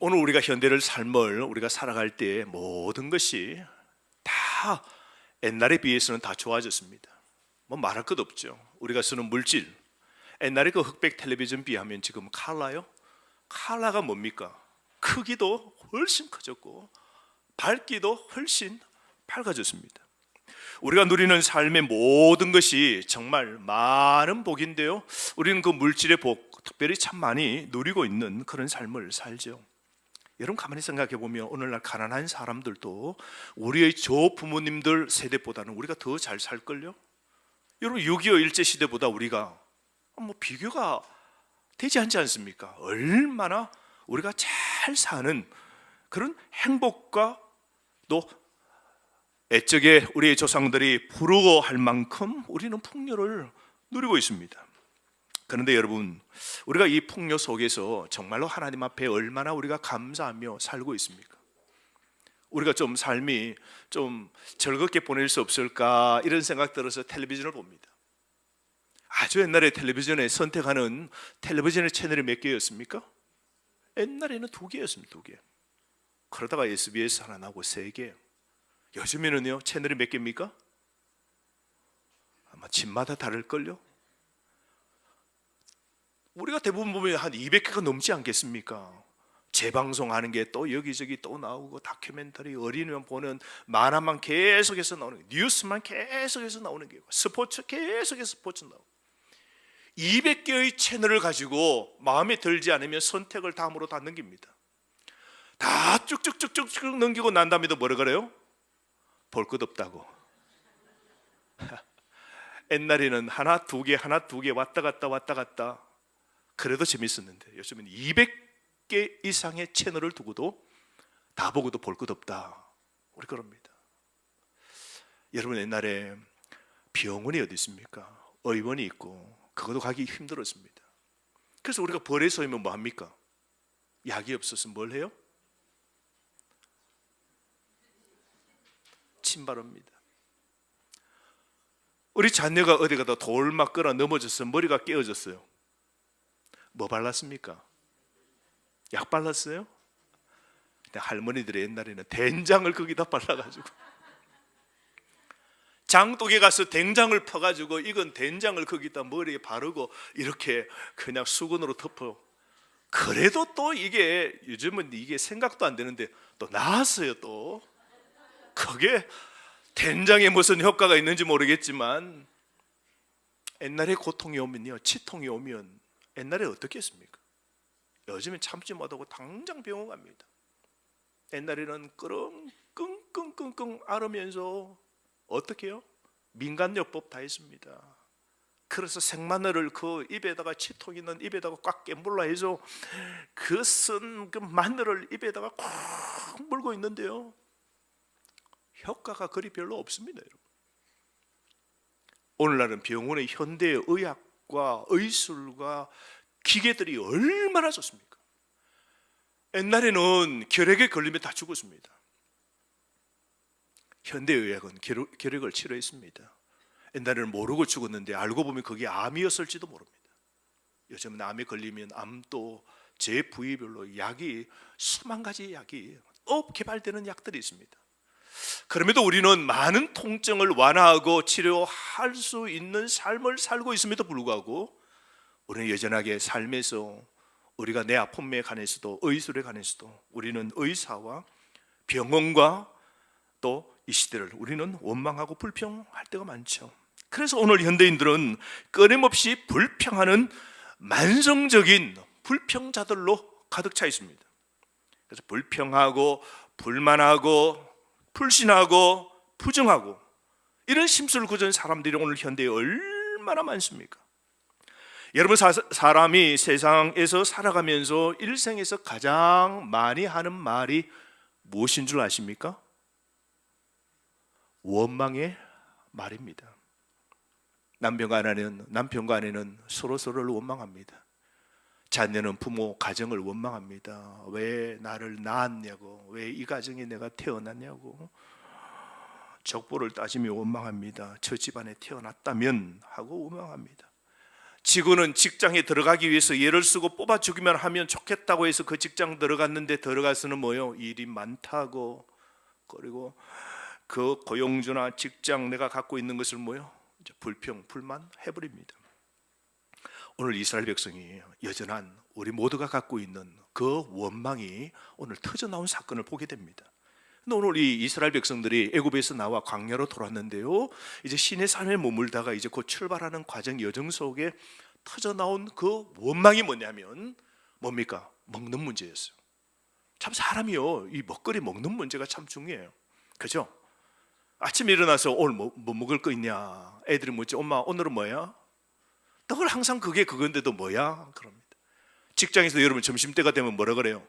오늘 우리가 현대를 삶을 우리가 살아갈 때 모든 것이 다 옛날에 비해서는 다 좋아졌습니다. 뭐 말할 것 없죠. 우리가 쓰는 물질, 옛날에 그 흑백 텔레비전 비하면 지금 칼라요? 칼라가 뭡니까? 크기도 훨씬 커졌고 밝기도 훨씬 밝아졌습니다. 우리가 누리는 삶의 모든 것이 정말 많은 복인데요, 우리는 그 물질의 복 특별히 참 많이 누리고 있는 그런 삶을 살죠. 여러분 가만히 생각해 보면 오늘날 가난한 사람들도 우리의 조 부모님들 세대보다는 우리가 더 잘 살걸요. 여러분 6.25 일제시대보다 우리가 뭐 비교가 되지 않지 않습니까? 얼마나 우리가 잘 사는 그런 행복과 또 애적에 우리의 조상들이 부러워할 만큼 우리는 풍요를 누리고 있습니다. 그런데 여러분, 우리가 이 풍요 속에서 정말로 하나님 앞에 얼마나 우리가 감사하며 살고 있습니까? 우리가 좀 삶이 좀 즐겁게 보낼 수 없을까 이런 생각 들어서 텔레비전을 봅니다. 아주 옛날에 텔레비전에 선택하는 텔레비전의 채널이 몇 개였습니까? 옛날에는 2개였습니다. 2개. 그러다가 SBS 하나 나오고 3개. 요즘에는요 채널이 몇 개입니까? 아마 집마다 다를걸요. 우리가 대부분 보면 한 200개가 넘지 않겠습니까? 재방송하는 게 또 여기저기 또 나오고, 다큐멘터리, 어린이만 보는 만화만 계속해서 나오는 게, 뉴스만 계속해서 나오는 게, 스포츠 계속해서 스포츠 나오고, 200개의 채널을 가지고 마음에 들지 않으면 선택을 다음으로 다 넘깁니다. 다 쭉쭉쭉쭉 넘기고 난 다음에도 뭐라 그래요? 볼 것 없다고. 옛날에는 하나 두 개 왔다 갔다 그래도 재밌었는데 요즘은 200개 이상의 채널을 두고도 다 보고도 볼 것 없다, 우리 그럽니다. 여러분 옛날에 병원이 어디 있습니까? 의원이 있고 그것도 가기 힘들었습니다. 그래서 우리가 벌에 서면 뭐 합니까? 약이 없어서 뭘 해요? 침 바릅니다. 우리 자녀가 어디 가다 돌 맞거나 넘어져서 머리가 깨어졌어요. 뭐 발랐습니까? 약 발랐어요? 근데 할머니들이 옛날에는 된장을 거기다 발라가지고, 장독에 가서 된장을 퍼가지고 익은 된장을 거기다 머리에 바르고 이렇게 그냥 수건으로 덮어. 그래도 또 이게 요즘은 이게 생각도 안 되는데 또 나았어요. 또 그게 된장에 무슨 효과가 있는지 모르겠지만 옛날에 고통이 오면요, 치통이 오면 옛날에 어떻게 했습니까? 요즘엔 참지 못하고 당장 병원 갑니다. 옛날에는 끙끙끙끙 앓으면서 어떻게 해요? 민간요법 다 했습니다. 그래서 생마늘을 그 입에다가, 치통 있는 입에다가 꽉 깨물라 해서 그 쓴 그 마늘을 입에다가 꽉 물고 있는데요, 효과가 그리 별로 없습니다. 여러분. 오늘날은 병원의 현대의학과 의술과 기계들이 얼마나 좋습니까? 옛날에는 결핵에 걸리면 다 죽었습니다. 현대의학은 결핵을 치료했습니다. 옛날에는 모르고 죽었는데 알고 보면 그게 암이었을지도 모릅니다. 요즘은 암에 걸리면 암도 제 부위별로 약이 수만 가지 약이 개발되는 약들이 있습니다. 그럼에도 우리는 많은 통증을 완화하고 치료할 수 있는 삶을 살고 있음에도 불구하고 우리는 여전하게 삶에서 우리가 내 아픔에 관해서도 의술에 관해서도 우리는 의사와 병원과 또 이 시대를 우리는 원망하고 불평할 때가 많죠. 그래서 오늘 현대인들은 끊임없이 불평하는 만성적인 불평자들로 가득 차 있습니다. 그래서 불평하고 불만하고 불신하고 부정하고 이런 심술을 굳은 사람들이 오늘 현대에 얼마나 많습니까? 여러분, 사람이 세상에서 살아가면서 일생에서 가장 많이 하는 말이 무엇인 줄 아십니까? 원망의 말입니다. 남편과 아내는 서로를 원망합니다. 자녀는 부모 가정을 원망합니다. 왜 나를 낳았냐고, 왜 이 가정에 내가 태어났냐고, 족보를 따지며 원망합니다. 저 집안에 태어났다면 하고 원망합니다. 직원은 직장에 들어가기 위해서 예를 쓰고 뽑아주기만 하면 좋겠다고 해서 그 직장 들어갔는데 들어가서는 뭐요? 일이 많다고, 그리고 그 고용주나 직장 내가 갖고 있는 것을 뭐요? 이제 불평, 불만 해버립니다. 오늘 이스라엘 백성이 여전한 우리 모두가 갖고 있는 그 원망이 오늘 터져나온 사건을 보게 됩니다. 근데 오늘 이 이스라엘 백성들이 애굽에서 나와 광야로 돌아왔는데요, 이제 시내산에 머물다가 이제 곧 출발하는 과정 여정 속에 터져나온 그 원망이 뭐냐면 뭡니까? 먹는 문제였어요. 참 사람이요, 이 먹거리 먹는 문제가 참 중요해요. 그죠? 아침에 일어나서 오늘 뭐 먹을 거 있냐? 애들이 묻죠. 엄마 오늘은 뭐야? 늘 항상 그게 그건데도 뭐야? 그럽니다. 직장에서 여러분 점심때가 되면 뭐라 그래요?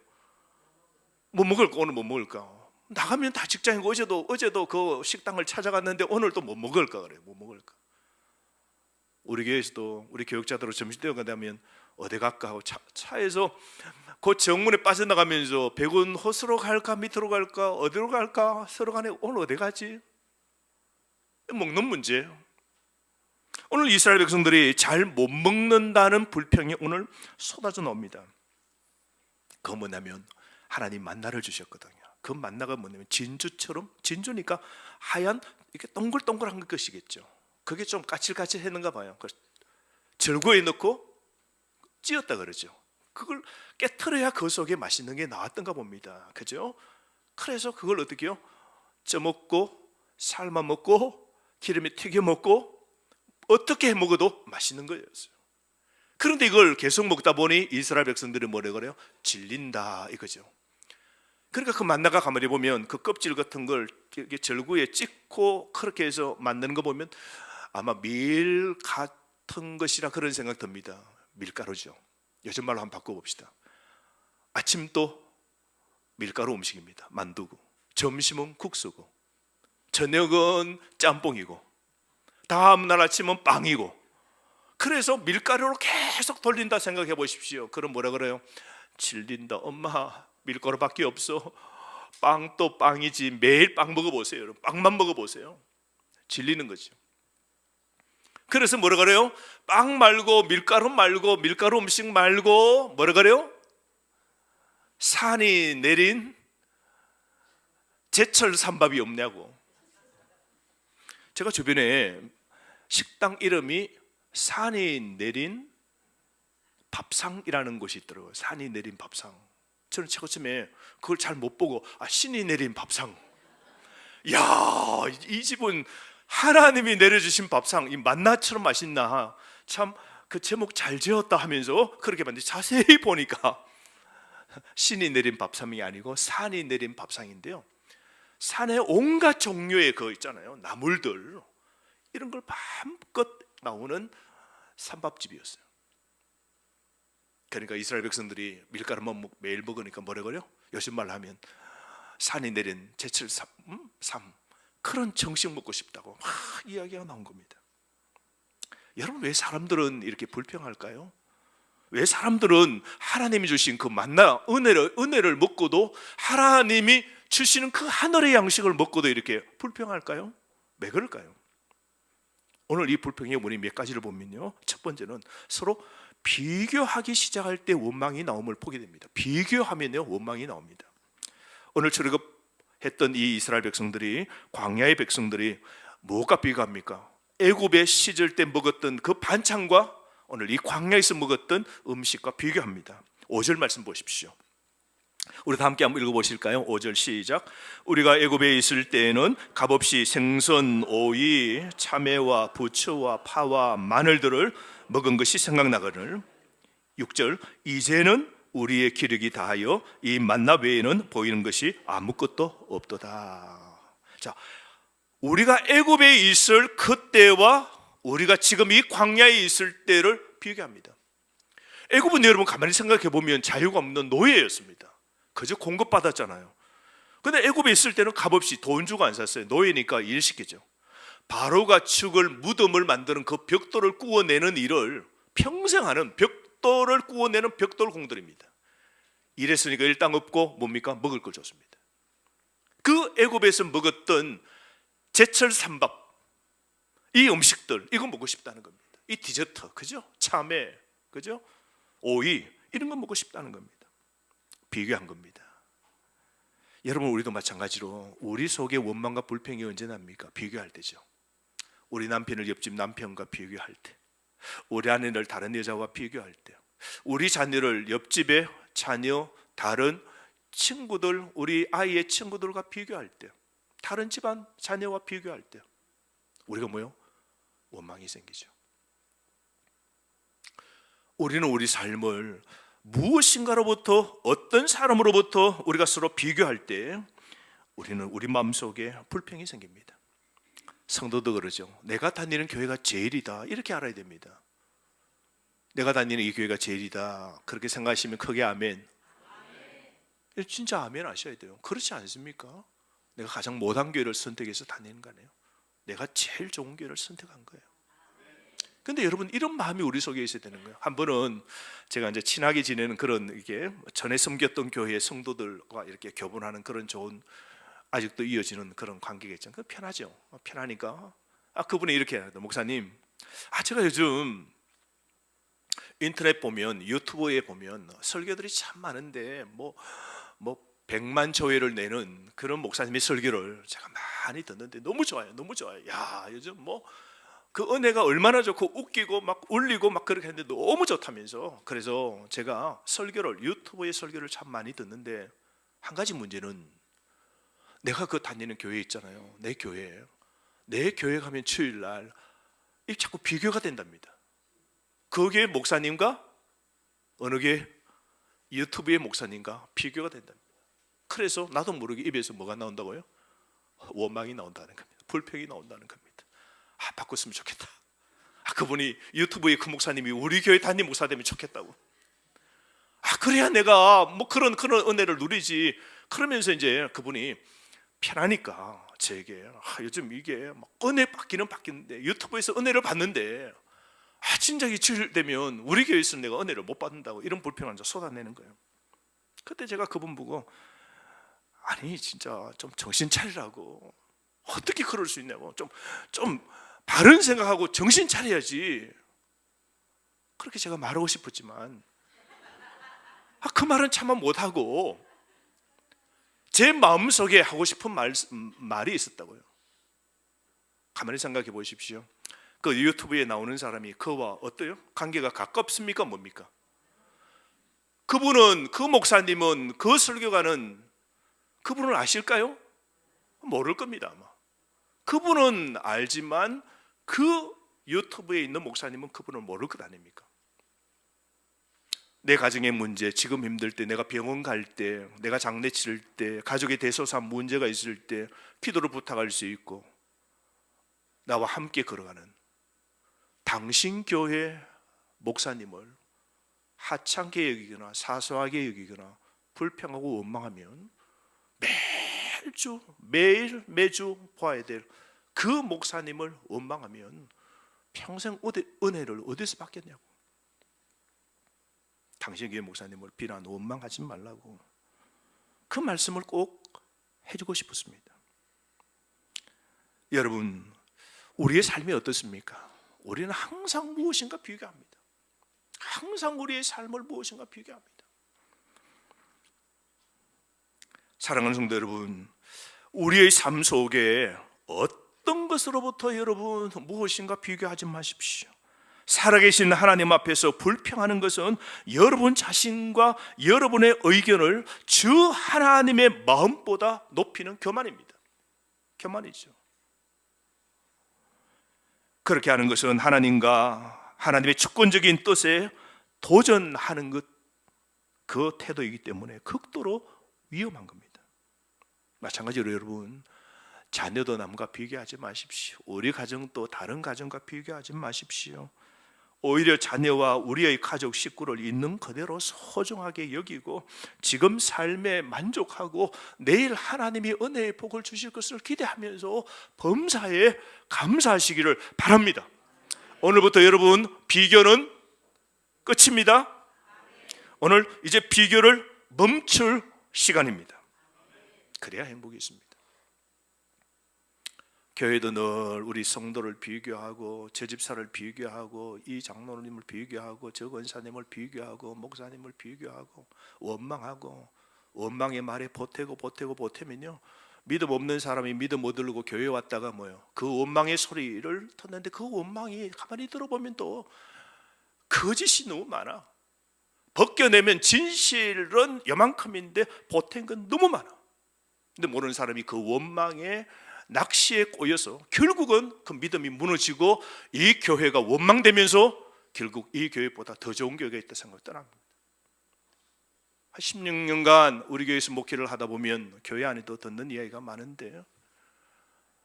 뭐 먹을까? 오늘 뭐 먹을까? 나가면 다 직장이고 어제도 그 식당을 찾아갔는데 오늘 또 뭐 먹을까 그래요? 뭐 먹을까? 우리 교회에서도 우리 교육자들 점심때가 되면 어디 갈까 하고 차에서 그 정문에 빠져나가면서 백운 호수로 갈까 밑으로 갈까 어디로 갈까 서로 간에 오늘 어디 가지? 먹는 문제예요. 오늘 이스라엘 백성들이 잘 못 먹는다는 불평이 오늘 쏟아져 나옵니다. 그거 뭐냐면 하나님 만나를 주셨거든요. 그 만나가 뭐냐면 진주처럼, 진주니까 하얀 이렇게 동글동글한 것이겠죠. 그게 좀 까칠까칠했는가 봐요. 절구에 넣고 찧었다 그러죠. 그걸 깨트려야 그 속에 맛있는 게 나왔던가 봅니다. 그죠? 그래서 그걸 어떻게 해요? 쪄먹고 삶아 먹고 기름에 튀겨 먹고 어떻게 해 먹어도 맛있는 거였어요. 그런데 이걸 계속 먹다 보니 이스라엘 백성들이 뭐라 그래요? 질린다 이거죠. 그러니까 그 만나가 가만히 보면 그 껍질 같은 걸 절구에 찍고 그렇게 해서 만드는 거 보면 아마 밀 같은 것이라 그런 생각 듭니다. 밀가루죠. 요즘 말로 한번 바꿔봅시다. 아침 또 밀가루 음식입니다. 만두고, 점심은 국수고, 저녁은 짬뽕이고, 다음날 아침은 빵이고, 그래서 밀가루로 계속 돌린다 생각해 보십시오. 그럼 뭐라 그래요? 질린다. 엄마 밀가루밖에 없어. 빵도 빵이지. 매일 빵 먹어보세요. 여러분. 빵만 먹어보세요. 질리는 거죠. 그래서 뭐라 그래요? 빵 말고 밀가루 말고 밀가루 음식 말고 뭐라 그래요? 산이 내린 제철 삼밥이 없냐고. 제가 주변에 식당 이름이 산이 내린 밥상이라는 곳이 있더라고요. 산이 내린 밥상. 저는 처음에 그걸 잘 못 보고 신이 내린 밥상. 야, 이 집은 하나님이 내려주신 밥상, 이 만나처럼 맛있나. 참 그 제목 잘 지었다 하면서 그렇게 봤는데 자세히 보니까 신이 내린 밥상이 아니고 산이 내린 밥상인데요, 산에 온갖 종류의 그 있잖아요, 나물들 이런 걸 마음껏 나오는 삼밥집이었어요. 그러니까 이스라엘 백성들이 밀가루만 매일 먹으니까 뭐라 그래요? 요즘 말로 하면 산이 내린 제철 삼 그런 정식 먹고 싶다고 막 이야기가 나온 겁니다. 여러분, 왜 사람들은 이렇게 불평할까요? 왜 사람들은 하나님이 주신 그 만나 은혜를 먹고도, 하나님이 주시는 그 하늘의 양식을 먹고도 이렇게 불평할까요? 왜 그럴까요? 오늘 이 불평의 원인 몇 가지를 보면요, 첫 번째는 서로 비교하기 시작할 때 원망이 나옴을 보게 됩니다. 비교하면요 원망이 나옵니다. 오늘 출애굽했던 이 이스라엘 백성들이, 광야의 백성들이 뭐가 비교합니까? 애굽에 씻을 때 먹었던 그 반찬과 오늘 이 광야에서 먹었던 음식과 비교합니다. 5절 말씀 보십시오. 우리 다 함께 한번 읽어보실까요? 5절 시작. 우리가 애굽에 있을 때에는 값없이 생선, 오이, 참외와 부추와 파와 마늘들을 먹은 것이 생각나거늘. 6절. 이제는 우리의 기력이 다하여 이 만나 외에는 보이는 것이 아무것도 없도다. 자, 우리가 애굽에 있을 그때와 우리가 지금 이 광야에 있을 때를 비교합니다. 애굽은 여러분 가만히 생각해 보면 자유가 없는 노예였습니다. 그저 공급받았잖아요. 근데 애굽에 있을 때는 값없이 돈 주고 안 샀어요. 노예니까 일 시키죠. 바로가 죽을 무덤을 만드는 그 벽돌을 구워내는 일을 평생 하는, 벽돌을 구워내는 벽돌 공들입니다. 일했으니까 일당 없고 뭡니까? 먹을 걸 줬습니다. 그 애굽에서 먹었던 제철 삼밥, 이 음식들, 이거 먹고 싶다는 겁니다. 이 디저트, 그죠? 참외, 그죠? 오이, 이런 거 먹고 싶다는 겁니다. 비교한 겁니다. 여러분, 우리도 마찬가지로 우리 속에 원망과 불평이 언제 납니까? 비교할 때죠. 우리 남편을 옆집 남편과 비교할 때, 우리 아내를 다른 여자와 비교할 때, 우리 자녀를 옆집의 자녀, 다른 친구들, 우리 아이의 친구들과 비교할 때, 다른 집안 자녀와 비교할 때 우리가 뭐요? 원망이 생기죠. 우리는 우리 삶을 무엇인가로부터, 어떤 사람으로부터 우리가 서로 비교할 때 우리는 우리 마음속에 불평이 생깁니다. 성도도 그러죠. 내가 다니는 교회가 제일이다, 이렇게 알아야 됩니다. 내가 다니는 이 교회가 제일이다, 그렇게 생각하시면 크게 아멘. 진짜 아멘 하셔야 돼요. 그렇지 않습니까? 내가 가장 못한 교회를 선택해서 다니는 거네요. 내가 제일 좋은 교회를 선택한 거예요. 근데 여러분, 이런 마음이 우리 속에 있어야 되는 거예요. 한 번은 제가 이제 친하게 지내는 그런, 이게 전에 섬겼던 교회의 성도들과 이렇게 교분하는 그런 좋은, 아직도 이어지는 그런 관계가 있잖아요. 편하죠. 편하니까 그분이 이렇게 해요. 목사님, 제가 요즘 인터넷 보면, 유튜브에 보면 설교들이 참 많은데 뭐 100만 조회를 내는 그런 목사님의 설교를 제가 많이 듣는데 너무 좋아요. 너무 좋아요. 야, 요즘 그 은혜가 얼마나 좋고 웃기고 막 울리고 막 그렇게 했는데 너무 좋다면서. 그래서 제가 유튜브의 설교를 참 많이 듣는데, 한 가지 문제는 내가 그 다니는 교회 있잖아요. 내 교회 가면 주일날 이 자꾸 비교가 된답니다. 그 교회 목사님과 어느 교회 유튜브의 목사님과 비교가 된답니다. 그래서 나도 모르게 입에서 뭐가 나온다고요? 원망이 나온다는 겁니다. 불평이 나온다는 겁니다. 바꿨으면 좋겠다. 그분이, 유튜브의 그 목사님이 우리 교회 담임 목사 되면 좋겠다고. 그래야 내가 그런 은혜를 누리지. 그러면서 이제 그분이 편하니까 제게 요즘 이게 은혜 받기는데 유튜브에서 은혜를 받는데 진짜 이 주일 되면 우리 교회에서 내가 은혜를 못 받는다고, 이런 불평을 쏟아내는 거예요. 그때 제가 그분 보고, 아니 진짜 좀 정신 차리라고, 어떻게 그럴 수 있냐고, 좀 바른 생각하고 정신 차려야지, 그렇게 제가 말하고 싶었지만 그 말은 차마 못하고 제 마음속에 하고 싶은 말이 있었다고요. 가만히 생각해 보십시오. 그 유튜브에 나오는 사람이 그와 어때요? 관계가 가깝습니까? 뭡니까? 그분은, 그 목사님은, 그 설교가는 그분을 아실까요? 모를 겁니다 아마. 그분은 알지만 그 유튜브에 있는 목사님은 그분을 모를 것 아닙니까? 내 가정의 문제, 지금 힘들 때, 내가 병원 갈 때, 내가 장례 치를 때, 가족의 대소사 문제가 있을 때 기도를 부탁할 수 있고, 나와 함께 걸어가는 당신 교회 목사님을 하찮게 여기거나 사소하게 여기거나 불평하고 원망하면 매주 봐야 될 그 목사님을 원망하면 평생 은혜를 어디서 받겠냐고. 당신 교회 목사님을 비난, 원망하지 말라고, 그 말씀을 꼭 해주고 싶었습니다. 여러분, 우리의 삶이 어떻습니까? 우리는 항상 무엇인가 비교합니다. 항상 우리의 삶을 무엇인가 비교합니다. 사랑하는 성도 여러분, 우리의 삶 속에 어떤 것으로부터 여러분 무엇인가 비교하지 마십시오. 살아계신 하나님 앞에서 불평하는 것은 여러분 자신과 여러분의 의견을 주 하나님의 마음보다 높이는 교만입니다. 교만이죠. 그렇게 하는 것은 하나님과 하나님의 주권적인 뜻에 도전하는 것, 그 태도이기 때문에 극도로 위험한 겁니다. 마찬가지로 여러분, 자녀도 남과 비교하지 마십시오. 우리 가정도 다른 가정과 비교하지 마십시오. 오히려 자녀와 우리의 가족 식구를 있는 그대로 소중하게 여기고 지금 삶에 만족하고 내일 하나님이 은혜의 복을 주실 것을 기대하면서 범사에 감사하시기를 바랍니다. 오늘부터 여러분, 비교는 끝입니다. 오늘 이제 비교를 멈출 시간입니다. 그래야 행복이 있습니다. 교회도 늘 우리 성도를 비교하고 저 집사를 비교하고 이 장로님을 비교하고 저 권사님을 비교하고 목사님을 비교하고 원망하고 원망의 말에 보태면요 믿음 없는 사람이 믿음 못 들고 교회 왔다가 뭐요 그 원망의 소리를 듣는데 그 원망이 가만히 들어보면 또 거짓이 너무 많아. 벗겨내면 진실은 요만큼인데 보탠 건 너무 많아. 근데 모르는 사람이 그 원망의 낚시에 꼬여서 결국은 그 믿음이 무너지고 이 교회가 원망되면서 결국 이 교회보다 더 좋은 교회가 있다 생각을 떠납니다. 16년간 우리 교회에서 목회를 하다 보면 교회 안에도 듣는 이야기가 많은데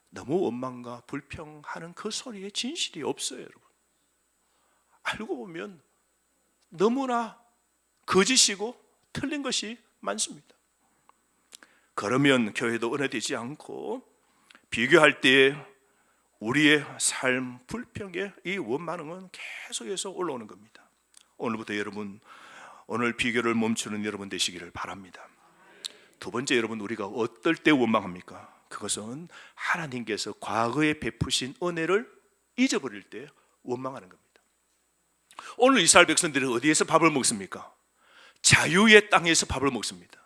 너무 원망과 불평하는 그 소리에 진실이 없어요, 여러분. 알고 보면 너무나 거짓이고 틀린 것이 많습니다. 그러면 교회도 은혜되지 않고 비교할 때 우리의 삶 불평의 이 원망은 계속해서 올라오는 겁니다. 오늘부터 여러분 오늘 비교를 멈추는 여러분 되시기를 바랍니다. 두 번째, 여러분 우리가 어떨 때 원망합니까? 그것은 하나님께서 과거에 베푸신 은혜를 잊어버릴 때 원망하는 겁니다. 오늘 이스라엘 백성들이 어디에서 밥을 먹습니까? 자유의 땅에서 밥을 먹습니다.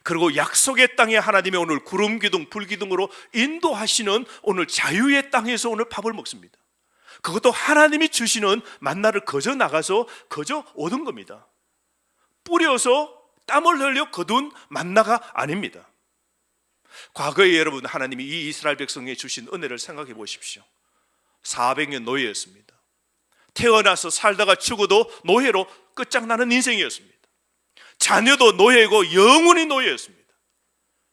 그리고 약속의 땅에 하나님의 오늘 구름 기둥 불 기둥으로 인도하시는 오늘 자유의 땅에서 오늘 밥을 먹습니다. 그것도 하나님이 주시는 만나를 거저 나가서 거저 얻은 겁니다. 뿌려서 땀을 흘려 거둔 만나가 아닙니다. 과거에 여러분 하나님이 이 이스라엘 백성에 주신 은혜를 생각해 보십시오. 400년 노예였습니다. 태어나서 살다가 죽어도 노예로 끝장나는 인생이었습니다. 자녀도 노예고 영원히 노예였습니다.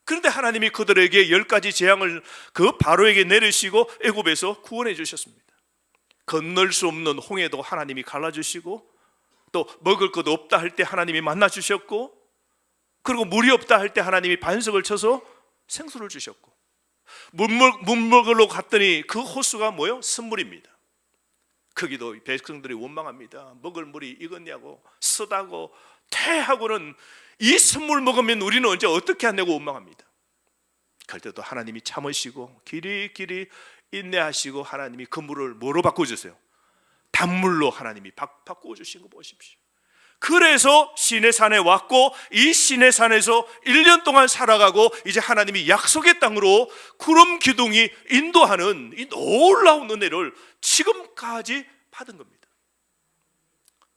그런데 하나님이 그들에게 10가지 재앙을 그 바로에게 내리시고 애굽에서 구원해 주셨습니다. 건널 수 없는 홍해도 하나님이 갈라주시고 또 먹을 것 없다 할 때 하나님이 만나주셨고 그리고 물이 없다 할 때 하나님이 반석을 쳐서 생수를 주셨고 물 먹으러 갔더니 그 호수가 뭐요? 선물입니다. 거기도 백성들이 원망합니다. 먹을 물이 익었냐고 쓰다고 퇴하고는 이 선물 먹으면 우리는 언제 어떻게 하냐고 원망합니다. 그럴 때도 하나님이 참으시고 길이 인내하시고 하나님이 그 물을 뭐로 바꿔주세요? 단물로 하나님이 바꿔주신 거 보십시오. 그래서 시내산에 왔고 이 시내산에서 1년 동안 살아가고 이제 하나님이 약속의 땅으로 구름 기둥이 인도하는 이 놀라운 은혜를 지금까지 받은 겁니다.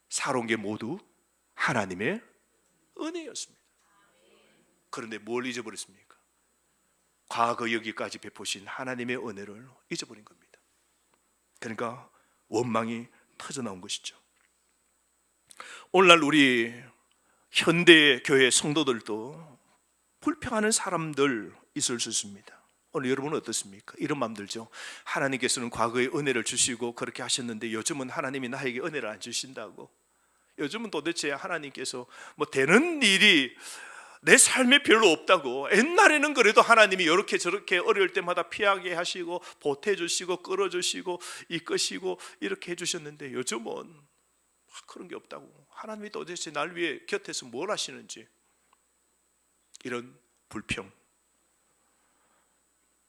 살아온 게 모두 하나님의 은혜였습니다. 그런데 뭘 잊어버렸습니까? 과거 여기까지 베푸신 하나님의 은혜를 잊어버린 겁니다. 그러니까 원망이 터져나온 것이죠. 오늘날 우리 현대의 교회 성도들도 불평하는 사람들 있을 수 있습니다. 오늘 여러분은 어떻습니까? 이런 마음 들죠. 하나님께서는 과거에 은혜를 주시고 그렇게 하셨는데 요즘은 하나님이 나에게 은혜를 안 주신다고. 요즘은 도대체 하나님께서 뭐 되는 일이 내 삶에 별로 없다고. 옛날에는 그래도 하나님이 이렇게 저렇게 어려울 때마다 피하게 하시고 보태주시고 끌어주시고 이끄시고 이렇게 해주셨는데 요즘은 그런 게 없다고. 하나님이 도대체 날 위해 곁에서 뭘 하시는지. 이런 불평.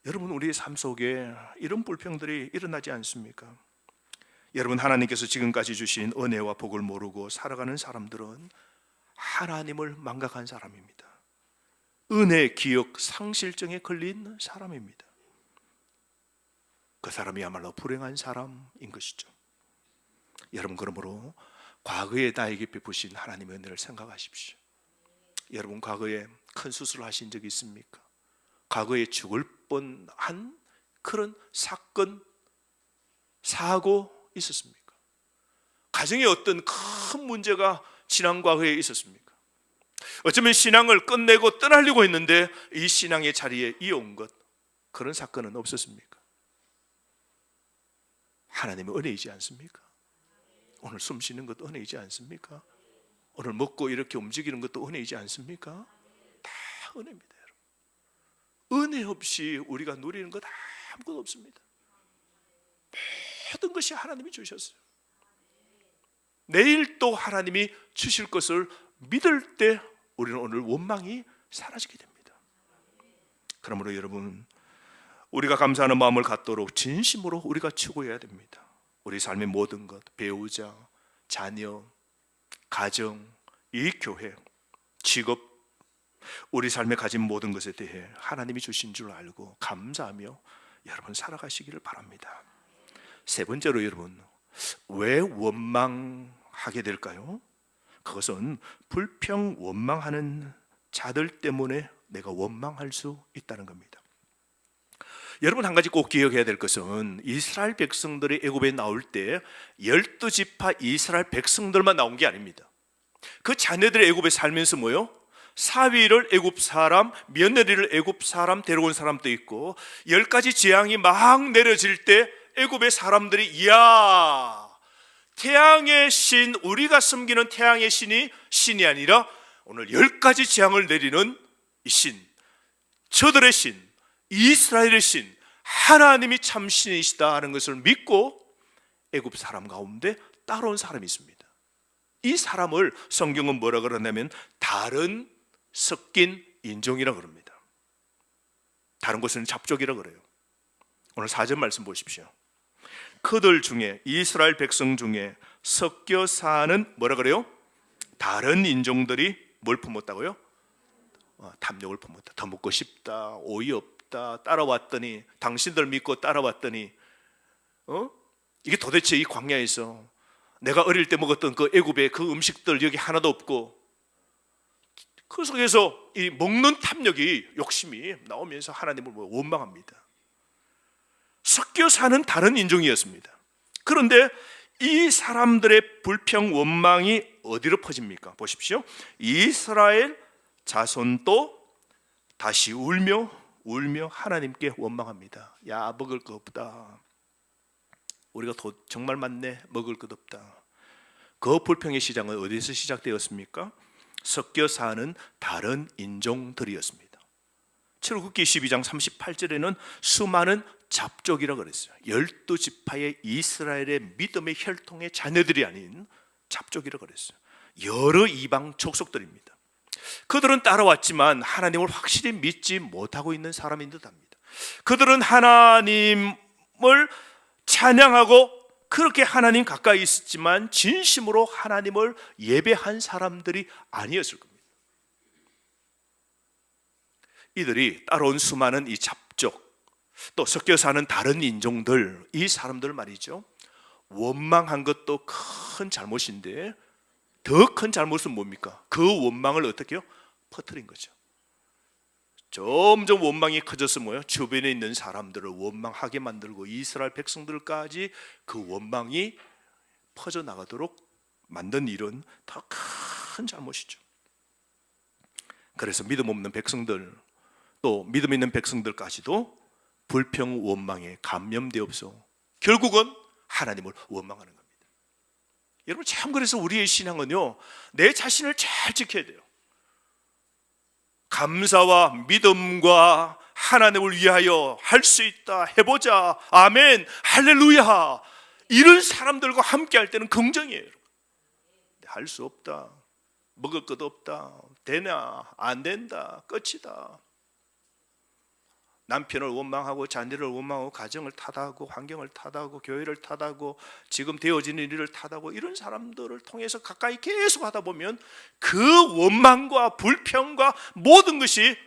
여러분 우리의 삶 속에 이런 불평들이 일어나지 않습니까? 여러분 하나님께서 지금까지 주신 은혜와 복을 모르고 살아가는 사람들은 하나님을 망각한 사람입니다. 은혜 기억 상실증에 걸린 사람입니다. 그 사람이야말로 불행한 사람인 것이죠. 여러분 그러므로 과거에 나에게 베푸신 하나님의 은혜를 생각하십시오. 여러분 과거에 큰 수술을 하신 적이 있습니까? 과거에 죽을 뻔한 그런 사건, 사고 있었습니까? 가정에 어떤 큰 문제가 지난 과거에 있었습니까? 어쩌면 신앙을 끝내고 떠나려고 했는데 이 신앙의 자리에 이어온 것, 그런 사건은 없었습니까? 하나님의 은혜이지 않습니까? 오늘 숨 쉬는 것도 은혜이지 않습니까? 오늘 먹고 이렇게 움직이는 것도 은혜이지 않습니까? 다 은혜입니다, 여러분. 은혜 없이 우리가 누리는 것 아무것도 없습니다. 모든 것이 하나님이 주셨어요. 내일 또 하나님이 주실 것을 믿을 때 우리는 오늘 원망이 사라지게 됩니다. 그러므로 여러분 우리가 감사하는 마음을 갖도록 진심으로 우리가 추구해야 됩니다. 우리 삶의 모든 것, 배우자, 자녀, 가정, 이 교회, 직업, 우리 삶에 가진 모든 것에 대해 하나님이 주신 줄 알고 감사하며 여러분 살아가시기를 바랍니다. 세 번째로 여러분, 왜 원망하게 될까요? 그것은 불평 원망하는 자들 때문에 내가 원망할 수 있다는 겁니다. 여러분, 한 가지 꼭 기억해야 될 것은 이스라엘 백성들이 애굽에 나올 때 12지파 이스라엘 백성들만 나온 게 아닙니다. 그 자녀들이 애굽에 살면서 뭐요? 사위를 애굽 사람, 며느리를 애굽 사람 데려온 사람도 있고 10가지 재앙이 막 내려질 때 애굽의 사람들이 이야, 태양의 신, 우리가 섬기는 태양의 신이 아니라 오늘 10가지 재앙을 내리는 이 신, 저들의 신, 이스라엘의 신, 하나님이 참 신이시다 하는 것을 믿고 애굽 사람 가운데 따라온 사람이 있습니다. 이 사람을 성경은 뭐라 그러냐면 다른 섞인 인종이라 그럽니다. 다른 곳은 잡족이라 그래요. 오늘 4절 말씀 보십시오. 그들 중에, 이스라엘 백성 중에 섞여 사는 뭐라 그래요? 다른 인종들이 뭘 품었다고요? 탐욕을 품었다. 더 먹고 싶다, 오이 없다, 따라왔더니, 당신들 믿고 따라왔더니 이게 도대체 이 광야에서 내가 어릴 때 먹었던 그 애굽의 그 음식들 여기 하나도 없고, 그 속에서 이 먹는 탐욕이, 욕심이 나오면서 하나님을 원망합니다. 섞여 사는 다른 인종이었습니다. 그런데 이 사람들의 불평 원망이 어디로 퍼집니까? 보십시오. 이스라엘 자손도 다시 울며 하나님께 원망합니다. 야, 먹을 거 없다. 우리가 정말 많네. 먹을 것 없다. 그 불평의 시작은 어디서 시작되었습니까? 섞여 사는 다른 인종들이었습니다. 출애굽기 12장 38절에는 수많은 잡족이라 그랬어요. 12지파의 이스라엘의 믿음의 혈통의 자녀들이 아닌 잡족이라 그랬어요. 여러 이방 족속들입니다. 그들은 따라왔지만 하나님을 확실히 믿지 못하고 있는 사람인 듯합니다. 그들은 하나님을 찬양하고 그렇게 하나님 가까이 있었지만 진심으로 하나님을 예배한 사람들이 아니었을 겁니다. 이들이 따라온 수많은 이 잡족, 또 섞여 사는 다른 인종들, 이 사람들 말이죠, 원망한 것도 큰 잘못인데 더 큰 잘못은 뭡니까? 그 원망을 어떻게 해요? 퍼뜨린 거죠. 점점 원망이 커져서 뭐예요? 주변에 있는 사람들을 원망하게 만들고 이스라엘 백성들까지 그 원망이 퍼져나가도록 만든 일은 더 큰 잘못이죠. 그래서 믿음 없는 백성들, 또 믿음 있는 백성들까지도 불평 원망에 감염되어서 결국은 하나님을 원망하는 겁니다. 여러분, 참 그래서 우리의 신앙은요, 내 자신을 잘 지켜야 돼요. 감사와 믿음과 하나님을 위하여 할 수 있다, 해보자, 아멘, 할렐루야, 이런 사람들과 함께 할 때는 긍정이에요. 할 수 없다, 먹을 것 없다, 되냐, 안 된다, 끝이다. 남편을 원망하고 자녀를 원망하고 가정을 탓하고 환경을 탓하고 교회를 탓하고 지금 되어지는 일을 탓하고 이런 사람들을 통해서 가까이 계속 하다 보면 그 원망과 불평과 모든 것이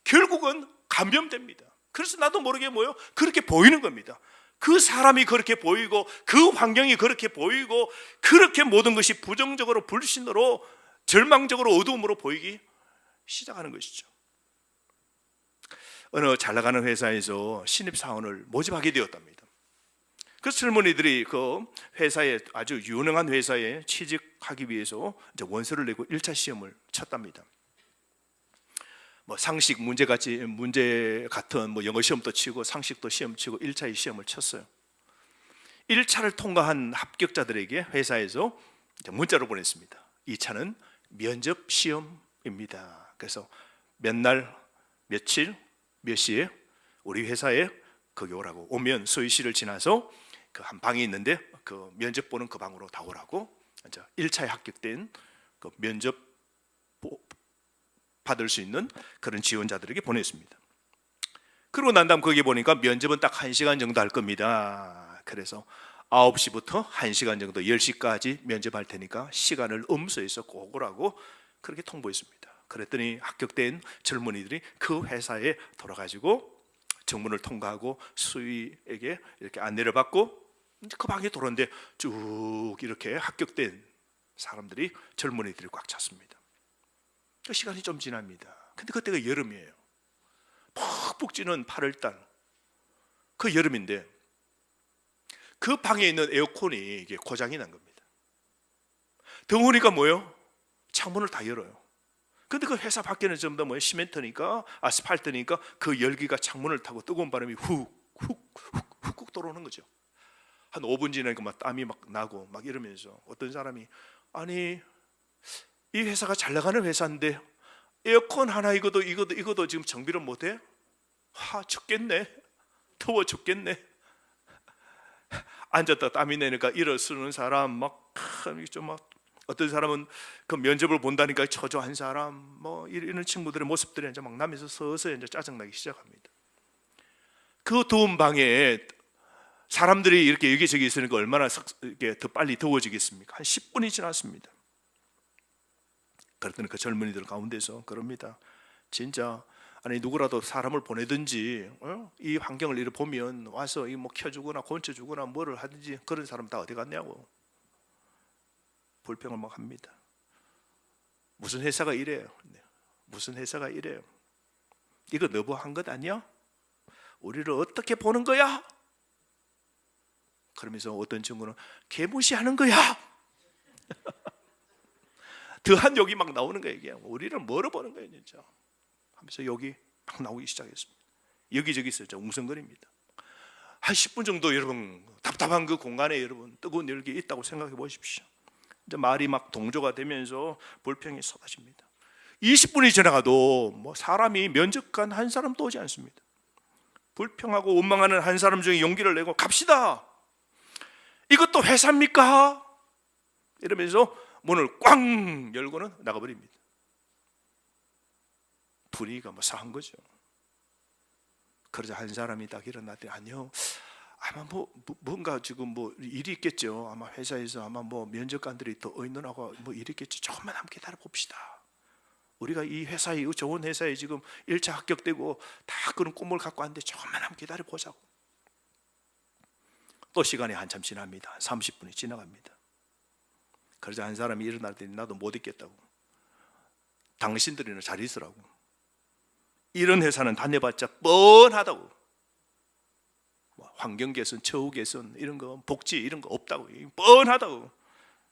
결국은 감염됩니다. 그래서 나도 모르게 뭐요? 그렇게 보이는 겁니다. 그 사람이 그렇게 보이고 그 환경이 그렇게 보이고 그렇게 모든 것이 부정적으로 불신으로 절망적으로 어두움으로 보이기 시작하는 것이죠. 어느 잘 나가는 회사에서 신입사원을 모집하게 되었답니다. 그 젊은이들이 그 회사에, 아주 유능한 회사에 취직하기 위해서 이제 원서를 내고 1차 시험을 쳤답니다. 뭐 상식 문제 같은 뭐 영어 시험도 치고 상식도 시험 치고 1차 시험을 쳤어요. 1차를 통과한 합격자들에게 회사에서 이제 문자로 보냈습니다. 2차는 면접 시험입니다. 그래서 몇 날, 며칠, 몇 시에 우리 회사에 거기 오라고, 오면 소위실을 지나서 그 한 방이 있는데 그 면접 보는 그 방으로 다 오라고 이제 1차에 합격된 그 면접 받을 수 있는 그런 지원자들에게 보냈습니다. 그러고 난 다음 거기 보니까 면접은 딱 1시간 정도 할 겁니다. 그래서 9시부터 1시간 정도 10시까지 면접할 테니까 시간을 엄수해서 꼭 오라고 그렇게 통보했습니다. 그랬더니 합격된 젊은이들이 그 회사에 돌아가지고 정문을 통과하고 수위에게 이렇게 안내를 받고 이제 그 방에 들어오는데 쭉 이렇게 합격된 사람들이, 젊은이들이 꽉 찼습니다. 그 시간이 좀 지납니다. 근데 그때가 여름이에요. 푹푹 찌는 8월달 그 여름인데 그 방에 있는 에어컨이 이게 고장이 난 겁니다. 더우니까 뭐예요? 창문을 다 열어요. 근데 그 회사 밖에는 전부 다 뭐예요? 시멘트니까, 아스팔트니까 그 열기가 창문을 타고 뜨거운 바람이 훅훅훅훅 들어오는 거죠. 한 5분 지나니까 막 땀이 막 나고 막 이러면서 어떤 사람이, 아니 이 회사가 잘 나가는 회사인데 에어컨 하나 이거도 지금 정비를 못해? 죽겠네. 더워 죽겠네. 앉았다 땀이 나니까 일어서는 사람 막 어떤 사람은 그 면접을 본다니까 초조한 사람, 뭐 이런 친구들의 모습들이 이제 막 나면서 서서히 이제 짜증나기 시작합니다. 그 더운 방에 사람들이 이렇게 여기저기 있으니까 얼마나 이렇게 더 빨리 더워지겠습니까? 한 10분이 지났습니다. 그랬더니 그 젊은이들 가운데서 그럽니다. 진짜 아니 누구라도 사람을 보내든지 이 환경을 이렇게 보면 와서 뭐 켜주거나 건쳐주거나 뭐를 하든지 그런 사람 다 어디 갔냐고 불평을 막 합니다. 무슨 회사가 이래요? 무슨 회사가 이래요? 이거 너무한 것 아니야? 우리를 어떻게 보는 거야? 그러면서 어떤 친구는 개무시하는 거야. 더한 욕이 막 나오는 거예요. 이게 우리를 뭐로 보는 거예요 진짜 하면서 욕이 막 나오기 시작했습니다. 여기저기 있어요. 웅성거립니다. 한 10분 정도 여러분 답답한 그 공간에 여러분 뜨거운 열기 있다고 생각해 보십시오. 이제 말이 막 동조가 되면서 불평이 쏟아집니다. 20분이 지나가도 뭐 사람이 면접관 한 사람도 오지 않습니다. 불평하고 원망하는 한 사람 중에 용기를 내고 갑시다. 이것도 회사입니까? 이러면서 문을 꽝 열고는 나가버립니다. 분위기가 뭐 싸한 거죠. 그러자 한 사람이 딱 일어났더니 아니요, 아마 뭔가 지금 뭐 일이 있겠죠. 아마 회사에서 아마 뭐 면접관들이 더 의논하고 뭐 일이 있겠지. 조금만 한번 기다려 봅시다. 우리가 이 회사에, 이 좋은 회사에 지금 1차 합격되고 다 그런 꿈을 갖고 왔는데 조금만 한번 기다려 보자고. 또 시간이 한참 지납니다. 30분이 지나갑니다. 그러자 한 사람이 일어나더니 나도 못 있겠다고. 당신들이나 잘 있으라고. 이런 회사는 다녀봤자 뻔하다고. 환경 개선, 처우 개선 이런 거, 복지 이런 거 없다고. 뻔하다고.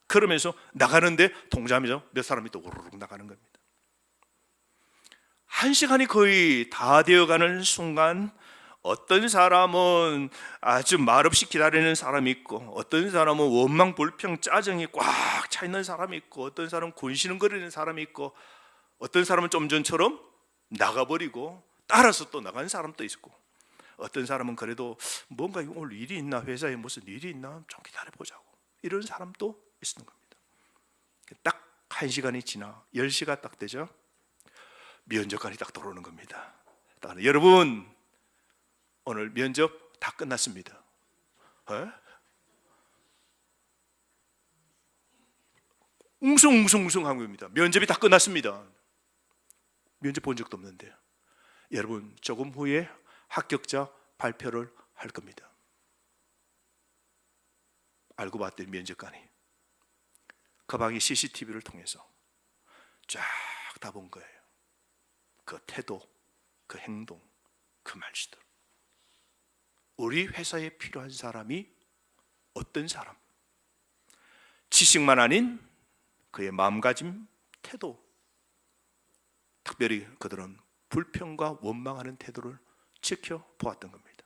그러면서 나가는데 동자면서 몇 사람이 또 우르르 나가는 겁니다. 1시간이 거의 다 되어가는 순간 어떤 사람은 아주 말없이 기다리는 사람이 있고, 어떤 사람은 원망, 불평, 짜증이 꽉 차 있는 사람이 있고, 어떤 사람은 군시는거리는 사람이 있고, 어떤 사람은 좀 전처럼 나가버리고 따라서 또 나간 사람도 있고, 어떤 사람은 그래도 뭔가 오늘 일이 있나, 회사에 무슨 일이 있나 좀 기다려보자고, 이런 사람도 있는 겁니다. 딱 1시간이 지나 10시가 딱 되죠. 면접관이 딱 들어오는 겁니다. 여러분 오늘 면접 다 끝났습니다. 웅성웅성한 겁니다. 면접이 다 끝났습니다. 면접 본 적도 없는데 여러분 조금 후에 합격자 발표를 할 겁니다. 알고 봤더니 면접관이 그 방의 CCTV를 통해서 쫙 다 본 거예요. 그 태도, 그 행동, 그 말씨들. 우리 회사에 필요한 사람이 어떤 사람? 지식만 아닌 그의 마음가짐, 태도. 특별히 그들은 불평과 원망하는 태도를 지켜보았던 겁니다.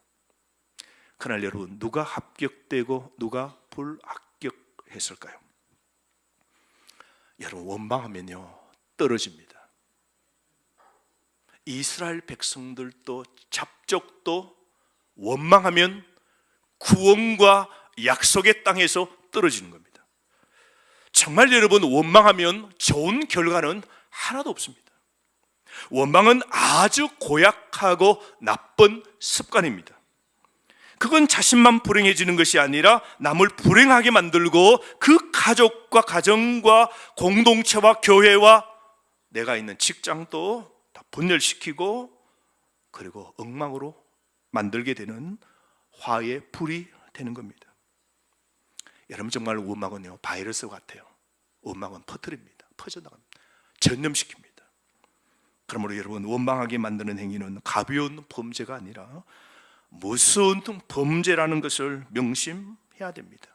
그날 여러분 누가 합격되고 누가 불합격했을까요? 여러분 원망하면요 떨어집니다. 이스라엘 백성들도 잡족도 원망하면 구원과 약속의 땅에서 떨어지는 겁니다. 정말 여러분 원망하면 좋은 결과는 하나도 없습니다. 원망은 아주 고약하고 나쁜 습관입니다. 그건 자신만 불행해지는 것이 아니라 남을 불행하게 만들고 그 가족과 가정과 공동체와 교회와 내가 있는 직장도 다 분열시키고 그리고 엉망으로 만들게 되는 화의 불이 되는 겁니다. 여러분, 정말 원망은요 바이러스 같아요. 원망은 퍼뜨립니다. 퍼져나갑니다. 전염시킵니다. 그러므로 여러분, 원망하게 만드는 행위는 가벼운 범죄가 아니라 무서운 범죄라는 것을 명심해야 됩니다.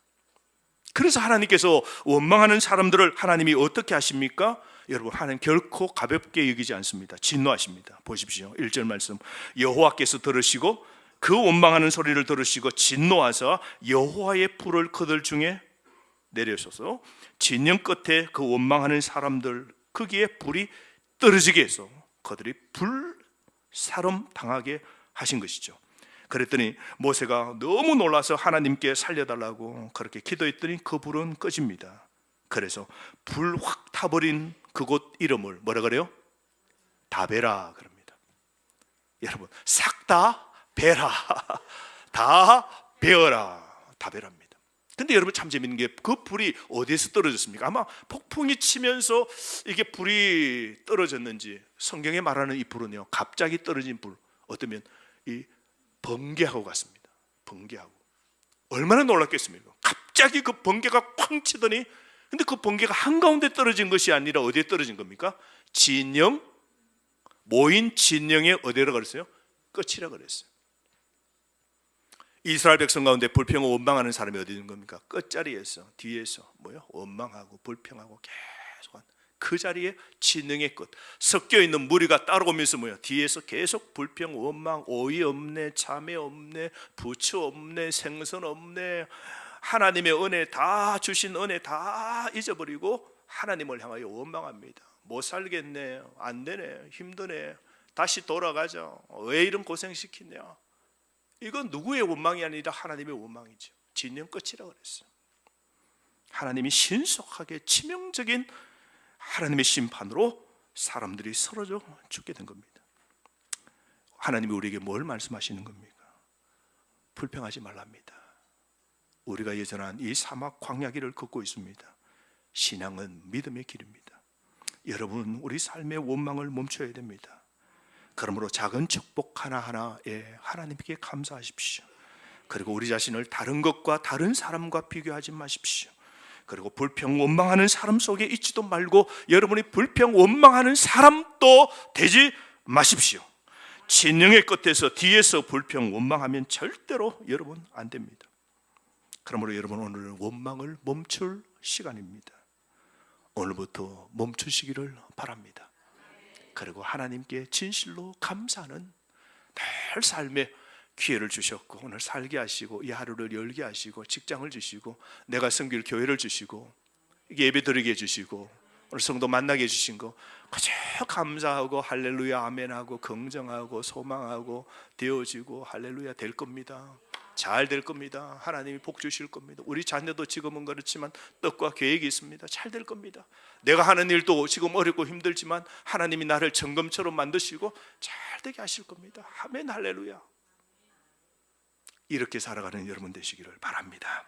그래서 하나님께서 원망하는 사람들을 하나님이 어떻게 하십니까? 여러분, 하나님 결코 가볍게 여기지 않습니다. 진노하십니다. 보십시오. 1절 말씀, 여호와께서 들으시고 그 원망하는 소리를 들으시고 진노하사 여호와의 불을 그들 중에 내려셔서 진영 끝에 그 원망하는 사람들 거기에 불이 떨어지게 해서 그들이 불사름 당하게 하신 것이죠. 그랬더니 모세가 너무 놀라서 하나님께 살려달라고 그렇게 기도했더니 그 불은 꺼집니다. 그래서 불 확 타버린 그곳 이름을 뭐라 그래요? 다베라 그럽니다. 여러분, 싹 다 베라, 다 베어라, 다베라입니다. 근데 여러분, 참 재밌는 게 그 불이 어디에서 떨어졌습니까? 아마 폭풍이 치면서 이게 불이 떨어졌는지, 성경에 말하는 이 불은요 갑자기 떨어진 불, 어쩌면 이 번개하고 같습니다. 번개하고. 얼마나 놀랐겠습니까? 갑자기 그 번개가 쾅 치더니, 근데 그 번개가 한가운데 떨어진 것이 아니라 어디에 떨어진 겁니까? 진영, 모인 진영에 어디로 그랬어요? 끝이라 그랬어요. 이스라엘 백성 가운데 불평을 원망하는 사람이 어디 있는 겁니까? 끝자리에서, 뒤에서 뭐요? 원망하고 불평하고 계속 그 자리에 진영의 끝, 섞여 있는 무리가 따라오면서 뭐요? 뒤에서 계속 불평, 원망, 오이 없네, 참회 없네, 부추 없네, 생선 없네, 하나님의 은혜 다 주신 은혜 다 잊어버리고 하나님을 향하여 원망합니다. 못 살겠네, 안 되네, 힘드네, 다시 돌아가자, 왜 이런 고생시키냐. 이건 누구의 원망이 아니라 하나님의 원망이죠. 진영 끝이라고 그랬어요. 하나님이 신속하게 치명적인 하나님의 심판으로 사람들이 쓰러져 죽게 된 겁니다. 하나님이 우리에게 뭘 말씀하시는 겁니까? 불평하지 말랍니다. 우리가 예전한 이 사막 광야길을 걷고 있습니다. 신앙은 믿음의 길입니다. 여러분, 우리 삶의 원망을 멈춰야 됩니다. 그러므로 작은 축복 하나하나에 하나님께 감사하십시오. 그리고 우리 자신을 다른 것과 다른 사람과 비교하지 마십시오. 그리고 불평 원망하는 사람 속에 있지도 말고 여러분이 불평 원망하는 사람도 되지 마십시오. 진영의 끝에서 뒤에서 불평 원망하면 절대로 여러분 안 됩니다. 그러므로 여러분, 오늘은 원망을 멈출 시간입니다. 오늘부터 멈추시기를 바랍니다. 그리고 하나님께 진실로 감사하는 늘 삶의 기회를 주셨고, 오늘 살게 하시고 이 하루를 열게 하시고 직장을 주시고 내가 섬길 교회를 주시고 예배 드리게 해주시고 오늘 성도 만나게 해주신 거 그저 감사하고 할렐루야 아멘하고 긍정하고 소망하고 되어지고 할렐루야 될 겁니다. 잘 될 겁니다. 하나님이 복 주실 겁니다. 우리 자녀도 지금은 그렇지만 뜻과 계획이 있습니다. 잘 될 겁니다. 내가 하는 일도 지금 어렵고 힘들지만 하나님이 나를 정금처럼 만드시고 잘 되게 하실 겁니다. 아멘 할렐루야. 이렇게 살아가는 여러분 되시기를 바랍니다.